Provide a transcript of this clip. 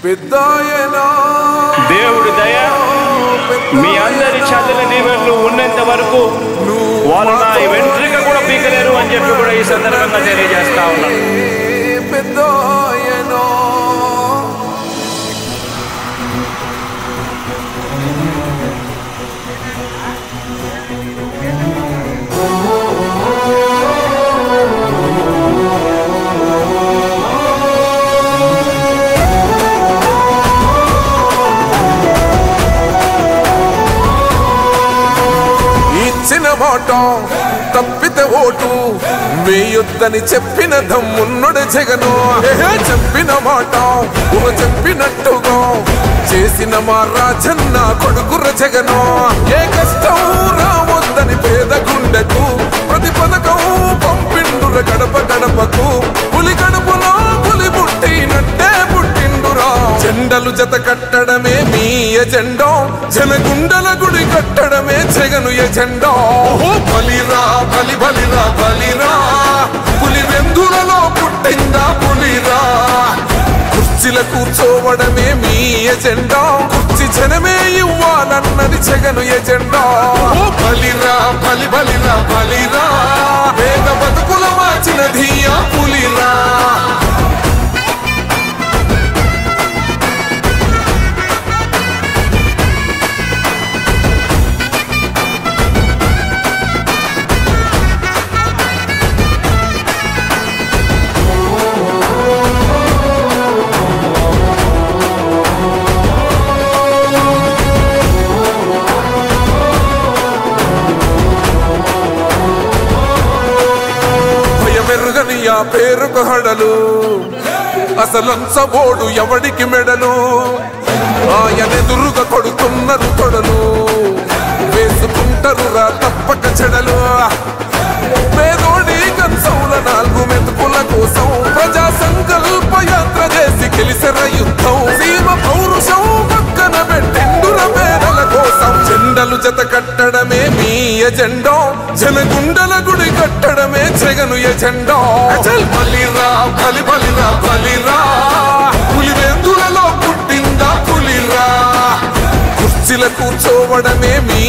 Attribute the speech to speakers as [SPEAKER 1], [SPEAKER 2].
[SPEAKER 1] దేవుడి దయ మీ అందరి చల్లని దీవెనలు ఉన్నంత వరకు వాళ్ళు నా వెంట్రుక కూడా పీకలేరు అని చెప్పి కూడా ఈ సందర్భంగా తెలియజేస్తా ఉన్నాను.
[SPEAKER 2] తప్పితే ఓటు వేయొద్దని చెప్పిన దమ్మున్నడు జగను. చెప్పిన మాట చెప్పినట్టుగా చేసిన మా రాజన్న కొడుకుర జగను. ఏ కష్టం రావద్దని పేద గుండెకు ప్రతి పథకం పంపిండుర గడప గడపకు. పులి గడపలో పులి పుట్టినట్టే పుట్టిండురా. జెండలు జత కట్టడమే మీ ఎజెండా, జనగుండల గుడి కట్టడమే జగను ఎజెండా. బలిరా బలి బలిరా బలిరా, పులి వెందులలో పుట్టిందా పులిరా. కుర్చీల కూర్చోవడమే మీ ఎజెండా, కుర్చీ జనమే ఇవ్వాలన్నది జగను ఎజెండా. బలిరా బలి బలిరా బలిరా, పేద బతుకుల మార్చినది ఆ పులిరా. పేరుకు హడలు అసలంచబోడు ఎవడికి మెడలు. ఆయనెదురుగా కొడుతున్నారు తొడలు, వేసుకుంటారు రా తప్పక చెడలు. పేదోడి కంచౌల 4 మెతుకుల కోసం ప్రజా సంకల్ప యాత్ర చేసి గెలిసెర యుద్ధం. సీమ పౌరుషం పక్కన పెట్టిండుర పేదల కోసం. జెండలు జత కట్టడమే మీ ఎజెండా, జనగుండల గుడి కట్టడమే జగను ఎజెండా. బలిరా బలి బలిరా బలిరా, పులి వెందులలో పుట్టిందా పులిరా. కుర్చీల కూర్చోవడమే మీ